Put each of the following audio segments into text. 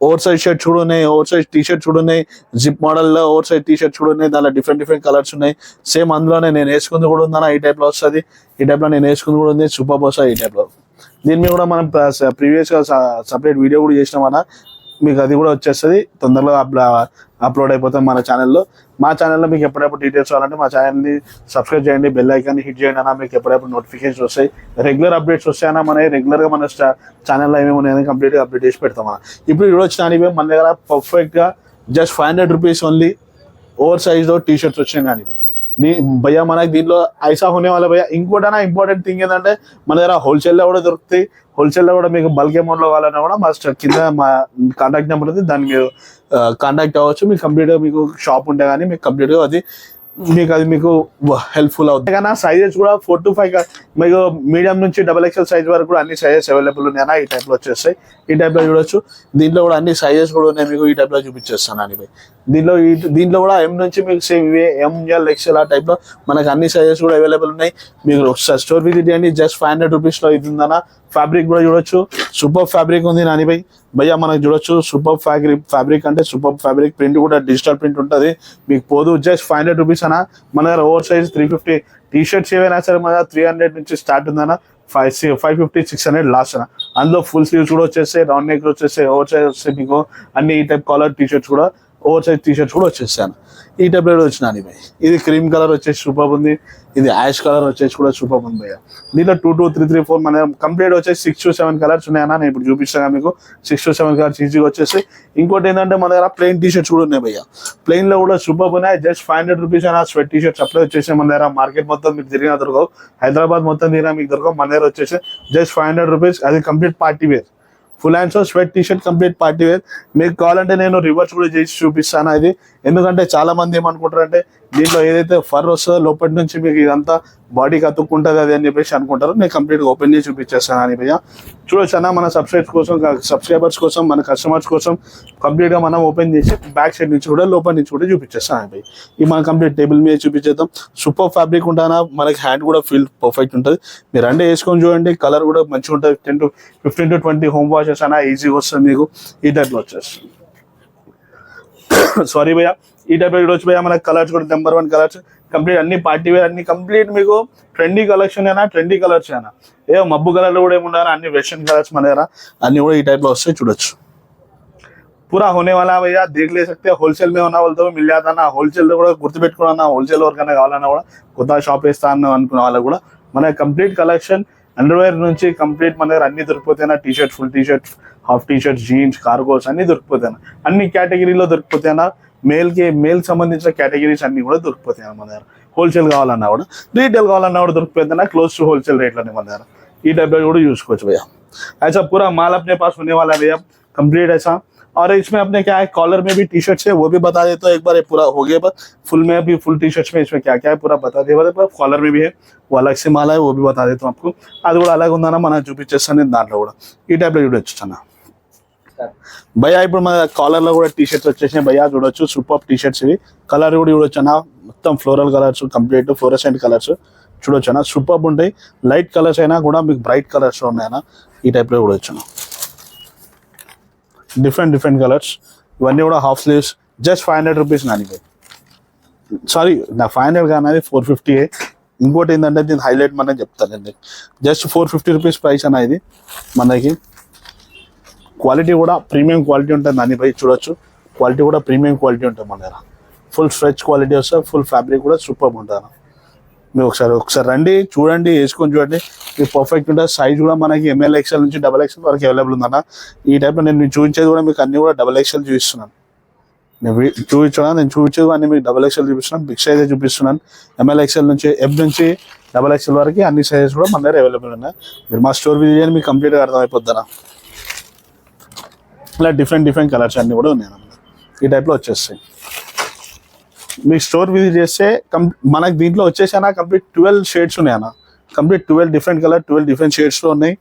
Over size shirts కూడా ఉన్నాయి, over size T shirts కూడా ఉన్నాయి, జిప్ మోడల్లో ఓవర్ సైజ్ టీ షర్ట్స్ కూడా ఉన్నాయి. దానిలో డిఫరెంట్ డిఫరెంట్ కలర్స్ ఉన్నాయి. సేమ్ అందులోనే నేను వేసుకుంది కూడా ఉందన్న, ఈ టైప్లో వస్తుంది. ఈ టైప్లో నేను వేసుకుంది కూడా ఉంది, సూపర్ వస్తుంది ఈ టైప్లో. దీని మీద కూడా మనం ప్రీవియస్గా సపరేట్ వీడియో కూడా చేసినామన్నా, మీకు అది కూడా వచ్చేస్తుంది తొందరలో అప్లోడ్ అయిపోతుంది మన ఛానల్లో. మా ఛానల్లో మీకు ఎప్పుడెప్పుడు డీటెయిల్స్ కావాలంటే మా ఛానల్ని సబ్స్క్రైబ్ చేయండి, బెల్ ఐకాన్ని హిట్ చేయండి అన్న. మీకు ఎప్పుడెప్పుడు నోటిఫికేషన్స్ వస్తాయి, రెగ్యులర్ అప్డేట్స్ వస్తాయన్నా. మన రెగ్యులర్గా మన ఛానల్లో ఏమేమి ఉన్నాయని కంప్లీట్గా అప్డేట్ చేసి పెడతామన్నా. ఇప్పుడు వీడియో వచ్చినా మన దగ్గర పర్ఫెక్ట్గా జస్ట్ 500 రూపీస్ ఓన్లీ ఓవర్ సైజ్లో టీ షర్ట్స్ వచ్చినాయి కానీ భయ్యా మనకి దీంట్లో ఐసా హోనే వాళ్ళ భయ్యా. ఇంకోటైనా ఇంపార్టెంట్ థింగ్ ఏంటంటే మన దగ్గర హోల్సేల్లో కూడా దొరుకుతాయి. హోల్సేల్లో కూడా మీకు బల్క్ అమౌంట్లో కావాలన్నా కూడా మా కింద మా కాంటాక్ట్ నెంబర్ ఉంది, దాన్ని మీరు కాంటాక్ట్ అవ్వచ్చు. మీకు కంప్లీట్గా మీకు షాప్ ఉంటే కానీ మీకు కంప్లీట్గా అది మీకు హెల్ప్ఫుల్ అవుతుంది. కానీ సైజెస్ కూడా 4 to 5 మీకు మీడియం నుంచి XXL సైజ్ వరకు కూడా అన్ని సైజెస్ అవైలబుల్ ఉన్నాయన్నా. ఈ టైప్లో వచ్చేస్తాయి, ఈ టైప్లో చూడొచ్చు. దీంట్లో కూడా అన్ని సైజెస్ కూడా ఉన్నాయి, మీకు ఈ టైప్లో చూపించేస్తాను అని. దీంట్లో కూడా M నుంచి మీకు సేమ్ ఇవే ML XL ఆ టైప్లో మనకు అన్ని సైజెస్ కూడా అవైలబుల్ ఉన్నాయి. మీకు ఒకసారి స్టోర్ విజిట్ చేయండి. జస్ట్ 500 రూపీస్లో ఇది ఉందన్న. ఫ్యాబ్రిక్ కూడా చూడొచ్చు, సూపర్ ఫ్యాబ్రిక్ ఉంది నాని భయ్యా. మనకు చూడొచ్చు సూపర్ ఫ్యాబ్రిక్ అంటే సూపర్ ఫ్యాబ్రిక్. ప్రింట్ కూడా డిజిటల్ ప్రింట్ ఉంటుంది, మీకు పోదు. జస్ట్ 500 రూపీస్ అన్న. మన దగ్గర ఓవర్ సైజ్ 350 టీ షర్ట్స్ ఏవైనా సరే మన దగ్గర 300 నుంచి స్టార్ట్ ఉందన్న. 550, 600 లాస్ట్ అన్న. అందులో ఫుల్ స్లీవ్స్ కూడా వచ్చేస్తాయి, రౌండ్ నెక్ వచ్చేస్తాయి, ఓవర్ సైజ్ వస్తాయి మీకు అన్ని. ఈ టైప్ కాలర్ టీ షర్ట్స్ కూడా, ఓవర్ సైజ్ టీ షర్ట్స్ కూడా వచ్చేస్తాను. ఈ టైప్లో వచ్చిన అని భయ్. ఇది క్రీమ్ కలర్ వచ్చేసి సూపర్ ఉంది, ఇది యాష్ కలర్ వచ్చేసి కూడా సూపర్ ఉంది భయ్య. దీంట్లో 2, 2, 3, 3, 4 మన కంప్లీట్ వచ్చేసి 6 to 7 కలర్స్ ఉన్నాయన్నా. నేను ఇప్పుడు చూపిస్తాను మీకు. 6 to 7 కలర్స్ ఈజీగా వచ్చేసి. ఇంకోటి ఏంటంటే మన దగ్గర ప్లెయిన్ టీ షర్ట్స్ కూడా ఉన్నాయి భయ్య. ప్లెయిన్లో కూడా సూపర్ ఉన్నాయి. జస్ట్ 500 రూపీస్ అయినా. స్వెట్ టీ షర్ట్స్ అప్లై వచ్చేసి మన దగ్గర మార్కెట్ మొత్తం మీకు తిరిగినా దొరకవు, హైదరాబాద్ మొత్తం తిరిగినా మీకు దొరకవు. మన దగ్గర వచ్చేసి జస్ట్ 500 రూపీస్. అది complete party wear, full hands sweat T shirt complete party wear. మీకు కావాలంటే నేను రివర్స్ కూడా చేసి చూపిస్తాను ఇది. ఎందుకంటే చాలా మంది ఏమనుకుంటారంటే దీంట్లో ఏదైతే ఫర్ వస్తుందో లోపటి నుంచి మీకు ఇదంతా బాడీకి అతుక్కుంటుంది అది అని చెప్పేసి అనుకుంటారు. నేను కంప్లీట్గా ఓపెన్ చేసి చూపించేస్తాను అని భయ్య. చూడొచ్చు అన్న, మన సబ్స్క్రైబర్స్ కోసం మన కస్టమర్స్ కోసం కంప్లీట్గా మనం ఓపెన్ చేసి బ్యాక్ సైడ్ నుంచి కూడా లోపల నుంచి కూడా చూపించేస్తాను అని భయ్య. ఇది మనం కంప్లీట్ టేబుల్ మీద చూపించేద్దాం. సూపర్ ఫ్యాబ్రిక్ ఉంటానా, మనకి హ్యాండ్ కూడా ఫీల్ పర్ఫెక్ట్ ఉంటుంది. మీరు అంటే వేసుకొని చూడండి, కలర్ కూడా మంచిగా ఉంటుంది. 15 to 20 హోమ్ వాషెస్ అన్న ఈజీగా వస్తుంది మీకు. ఈ టైప్లో వచ్చేస్తుంది. సారీ భయ్య, ఈ టైప్ వచ్చి భయ్య మనకి కలర్స్ కూడా నెంబర్ 1 కలర్స్ కంప్లీట్ అన్ని పార్టీ వేర్, అన్ని కంప్లీట్ మీకు ట్రెండీ కలెక్షన్ అయినా, ట్రెండీ కలర్స్ అయినా. మబ్బు కలర్లో కూడా ఏముండాలి, అన్ని వెస్టర్న్ కలర్స్ మన దగ్గర అన్ని కూడా ఈ టైప్లో వస్తాయి. చూడొచ్చు पूरा होने वाला है भैया, देख ले सकते हैं. होलसेल में होना बोलते मिल जाता ना. होलसेल కూడా గుర్తుపెట్టుకున్నా, హోల్సేల్ వరకైనా కావాలన్నా కూడా కొత్త షాప్ వేస్తాను అనుకున్న వాళ్ళకి కూడా మన కంప్లీట్ కలెక్షన్ అండర్వేర్ నుంచి కంప్లీట్ మన దగ్గర అన్ని దొరికిపోతాయినా. T shirt, full T shirt, half T shirt, jeans, cargos అన్ని దొరికిపోతాయినా. అన్ని కేటగిరీలో దొరికిపోతాయినా. మేల్ సంబంధించిన కేటగిరీస్ అన్ని కూడా దొరికిపోతాయి మన దగ్గర. హోల్సేల్ కావాలన్నా కూడా, రీటైల్ కావాలన్నా కూడా దొరికిపోతుందా క్లోజ్ టు होलसेल रेटలోనే మన దగ్గర. ఈ టైప్లో కూడా చూసుకోవచ్చు भैया. ऐसा पूरा माल अपने पास होने वाला है भैया कंप्लीट ऐसा. और इसमें अपने क्या है, कॉलर में भी टी शर्ट्स है, वो भी बता देता हूँ एक बार. पूरा हो गया, बस फुल में भी फुल टी शर्ट्स में इसमें क्या क्या है पूरा बता दिया. कॉलर में भी है, वो अलग से माल है, वो भी बता देता हूँ आपको. అది కూడా అలాగే ఉందన్న, మనం చూపించేస్తాను దాంట్లో కూడా. ఈ టైప్లో చూడొచ్చు అన్న భయ్యా. ఇప్పుడు మన కాలర్లో కూడా టీ షర్ట్స్ వచ్చేసినాయి భయ్యా. చూడొచ్చు సూపర్ టీ షర్ట్స్ ఇవి. కలర్ కూడా చూడొచ్చు అన్న, మొత్తం floral colours, complete fluorescent colours చూడొచ్చు అన్న. సూపర్ ఉంటాయి. లైట్ కలర్స్ అయినా కూడా మీకు బ్రైట్ కలర్స్ ఉన్నాయన్న. ఈ టైప్లో చూడొచ్చు అన్న. డిఫరెంట్ కలర్స్ ఇవన్నీ కూడా half sleeves. Just 500 rupees Nani భయ్. సారీ, నా 500 కానీ 450. ఇంకోటి ఏంటంటే దీని హైలైట్ మనం చెప్తానండి. జస్ట్ 450 రూపీస్ ప్రైస్ అన్న ఇది. మనకి క్వాలిటీ కూడా ప్రీమియం క్వాలిటీ ఉంటుంది నాని భయ్. చూడొచ్చు క్వాలిటీ కూడా ప్రీమియం క్వాలిటీ ఉంటుంది మన దగ్గర. ఫుల్ స్ట్రెచ్ క్వాలిటీ వస్తుంది. ఫుల్ ఫ్యాబ్రిక్ కూడా సూపర్ ఉంటుంది. మీరు ఒకసారి రండి, చూడండి, వేసుకొని చూడండి, మీకు పర్ఫెక్ట్ ఉంటుంది. సైజ్ కూడా మనకి ML XL నుంచి XXL వరకు అవైలబుల్ ఉందన్న. ఈ టైప్లో నేను చూపించేది కూడా మీకు అన్ని కూడా XXL చూపిస్తున్నాను. నేను చూపించేది అన్ని మీకు XXL చూపిస్తున్నాను. బిగ్ సైజే చూపిస్తున్నాను. ML XL నుంచి M నుంచి XXL వరకు అన్ని సైజెస్ కూడా మన దగ్గర అవైలబుల్ ఉన్నాయి. మీరు మా స్టోర్ విజిట్ చేయండి, మీకు కంప్లీట్గా అర్థమైపోద్దనా. ఇలా డిఫరెంట్ కలర్స్ అన్నీ కూడా ఉన్నాయి. ఈ టైప్లో వచ్చేస్తాయి. మీ స్టోర్ విజిట్ చేస్తే మనకు దీంట్లో వచ్చేసానా కంప్లీట్ 12 షేడ్స్ ఉన్నాయన్న. కంప్లీట్ 12 డిఫరెంట్ కలర్, 12 డిఫరెంట్ షేడ్స్లో ఉన్నాయి.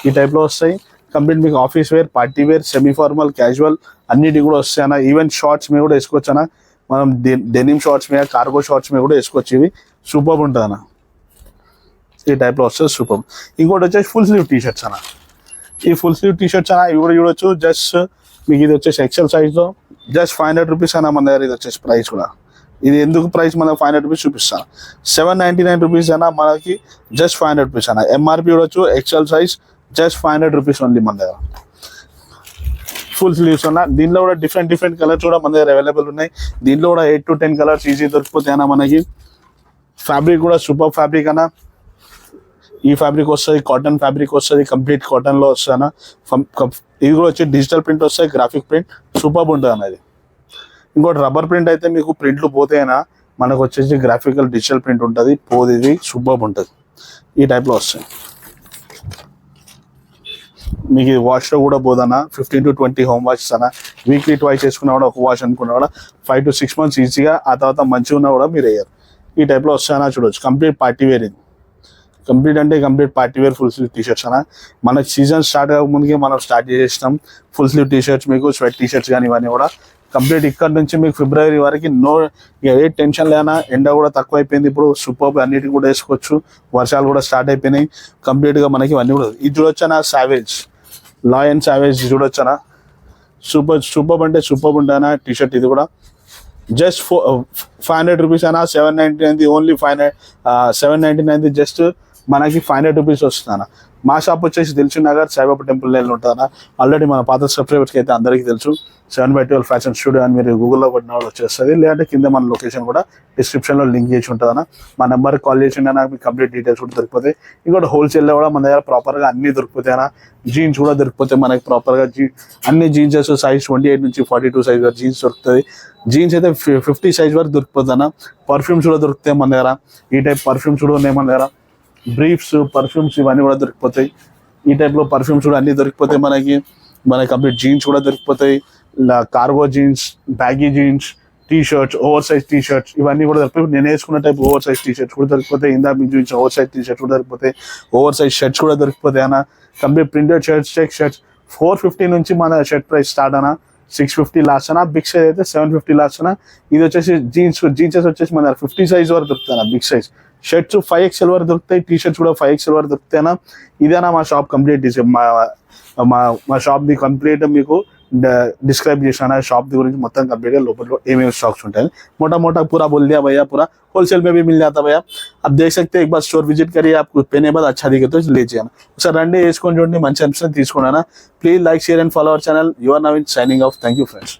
ఈ టైప్లో వస్తాయి. కంప్లీట్ మీకు office wear, party wear, semi formal, casual అన్నిటి కూడా వస్తాయి అన్న. ఈవెన్ షార్ట్స్ మీద కూడా వేసుకోవచ్చు అన్న. మనం డెనిమ్ షార్ట్స్ మీద, కార్గో షార్ట్స్ మీద కూడా వేసుకోవచ్చు. ఇవి సూపర్ ఉంటుంది అన్న. ఈ టైప్లో వస్తుంది సూపర్. ఇంకోటి వచ్చేసి ఫుల్ స్లీవ్ టీ షర్ట్స్ అన్న. ఈ ఫుల్ స్లీవ్ టీ షర్ట్స్ అన్న, ఇవి కూడా చూడొచ్చు. జస్ట్ మీకు ఇది వచ్చేసి ఎక్సెల్ సైజ్లో జస్ట్ 500 రూపీస్ అయినా మన దగ్గర ఇది వచ్చేసి ప్రైస్ కూడా. ఇది ఎందుకు ప్రైస్ మనకు 500 రూపీస్ చూపిస్తాను. 799 రూపీస్ అయినా మనకి జస్ట్ 500 రూపీస్ అయినా. ఎంఆర్పి చూడొచ్చు, XL size just 500 rupees only మన దగ్గర. ఫుల్ స్లీవ్స్ ఉన్న దీంట్లో కూడా డిఫరెంట్ కలర్స్ కూడా మన దగ్గర అవైలబుల్ ఉన్నాయి. దీంట్లో కూడా 8 to 10 కలర్స్ ఈజీ దొరికిపోతాయి మనకి. ఫ్యాబ్రిక్ కూడా సూపర్ ఫ్యాబ్రిక్ అన్న. ఈ ఫ్యాబ్రిక్ వస్తుంది, కాటన్ ఫ్యాబ్రిక్ వస్తుంది, కంప్లీట్ కాటన్లో వస్తుంది. ఇది కూడా వచ్చి డిజిటల్ ప్రింట్ వస్తాయి, గ్రాఫిక్ ప్రింట్ సూపర్ ఉంటుంది అన్నది. ఇంకోటి రబ్బర్ ప్రింట్ అయితే మీకు ప్రింట్లు పోతాయినా, మనకు వచ్చేసి గ్రాఫికల్ డిజిటల్ ప్రింట్ ఉంటుంది, పోది ఇది సూపర్ ఉంటుంది. ఈ టైప్లో వస్తాయి. మీకు ఇది వాష్లో కూడా పోదన్నా 15 to 20 హోమ్ వాష్ అన్న. వీక్లీ ట్వైస్ చేసుకున్నా కూడా ఒక వాష్ అనుకున్నా కూడా 5 to 6 months ఈజీగా. ఆ తర్వాత మంచిగా ఉన్నా కూడా మీరు వేయరు. ఈ టైప్లో వస్తాయన్నా చూడొచ్చు. కంప్లీట్ పార్టీ వేర్ ఇది. కంప్లీట్ అంటే complete party wear full sleeve T shirts అన్న. మనకు సీజన్ స్టార్ట్ అవ్వక ముందుకే మనం స్టార్ట్ చేసేస్తాం ఫుల్ స్లీవ్ టీషర్ట్స్. మీకు స్వెట్ టీషర్ట్స్ కానీ ఇవన్నీ కూడా కంప్లీట్ ఇక్కడ నుంచి మీకు ఫిబ్రవరి వరకు ఏ టెన్షన్ లేనా. ఎండ కూడా తక్కువ అయిపోయింది ఇప్పుడు, సూపర్ అన్నిటికి కూడా వేసుకోవచ్చు. వర్షాలు కూడా స్టార్ట్ అయిపోయినాయి కంప్లీట్గా మనకి. ఇవన్నీ కూడా ఇది చూడొచ్చనా, సావేజ్ లాయన్ సావేజ్ చూడొచ్చనా. సూపర్ అంటే సూపర్ ఉంటానా టీషర్ట్. ఇది కూడా జస్ట్ 500 రూపీస్ అయినా. 799 ఓన్లీ 799 జస్ట్ మనకి 500 రూపీస్ వస్తుందన్న. మా షాప్ వచ్చేసి దిల్సుఖ్ నగర్ సాయిబాబా టెంపుల్ లైన్లో ఉంటుందన్న. ఆల్రెడీ మన పాత సబ్స్క్రైబర్స్కి అయితే అందరికీ తెలుసు. 7/12 ఫ్యాషన్ స్టూడియో అని మీరు గూగుల్లో కొట్టిన కూడా వచ్చేస్తుంది. లేదంటే కింద మన లొకేషన్ కూడా డిస్క్రిప్షన్లో లింక్ చేసి ఉంటుందన్న. మా నెంబర్కి కాల్ చేసి నాకు మీకు కంప్లీట్ డీటెయిల్స్ కూడా దొరికిపోతాయి. ఇంకోటి హోల్సేల్లో కూడా మన దగ్గర ప్రాపర్గా అన్నీ దొరికిపోతాయి అన్న. జీన్స్ కూడా దొరికిపోతాయి మనకి ప్రాపర్గా. అన్ని జీన్సెస్ సైజ్ 28 నుంచి 42 సైజ్ వరకు జీన్స్ దొరుకుతుంది. జీన్స్ అయితే 50 సైజ్ వరకు దొరికిపోతుంది అన్న. పర్ఫ్యూమ్స్ కూడా దొరుకుతాయి మన దగ్గర. ఈ టైప్ పర్ఫ్యూమ్స్ కూడా ఉన్నాయి మన దగ్గర. బ్రీఫ్స్, పర్ఫ్యూమ్స్ ఇవన్నీ కూడా దొరికిపోతాయి. ఈ టైప్లో పర్ఫ్యూమ్స్ కూడా అన్నీ దొరికిపోతాయి మనకి. కంప్లీట్ జీన్స్ కూడా దొరికిపోతాయి. Cargo jeans, baggy jeans, t-shirts, oversize t-shirts ఇవన్నీ కూడా దొరికిపోయి. నేను వేసుకున్న టైప్ ఓవర్ సైజ్ టీ-షర్ట్స్ కూడా దొరికిపోతాయి. ఇందాక మీకు చూపించిన ఓవర్ సైజ్ టీ-షర్ట్స్ కూడా దొరికిపోతాయి. ఓవర్ సైజ్ షర్ట్స్ కూడా దొరికిపోతాయి అన్న. Complete printed shirts, check shirts 450 నుంచి మన షర్ట్ ప్రైస్ స్టార్ట్ అన్న. 650 లాస్ట్ అన్న. బిగ్ సైజ్ అయితే 750 లాస్ట్ అన్న. ఇది వచ్చేసి జీన్సెస్ వచ్చేసి మన 50 సైజ్ వరకు దొరుకుతాయి అన్న. బిగ్ సైజ్ షర్ట్స్ 5XL వరకు దొరుకుతాయి. టీ-షర్ట్స్ కూడా 5XL వరకు దొరుకుతాయినా. ఇదేనా మా షాప్ కంప్లీట్ మా షాప్ది కంప్లీట్ మీకు डिस्क्राइब చేశాను. షాప్ గురించి మొత్తం కంప్లీట్గా లోపల ఏమేమి స్టాక్స్ ఉంటాయి मोटा पूरा बोल दिया भैया. पूरा होलसेल में भी मिल जाता भैया. आप देख सकते हैं. एक बार स्टोर विजिट करिए. आपको पहने बाद अच्छा दिखे तो लीजिए ना. सर రండి వేసుకొని చూడండి, మంచి అనిపిస్తుంది తీసుకున్నానా. Please like, share and follow our channel. You are now in signing off. Thank you friends.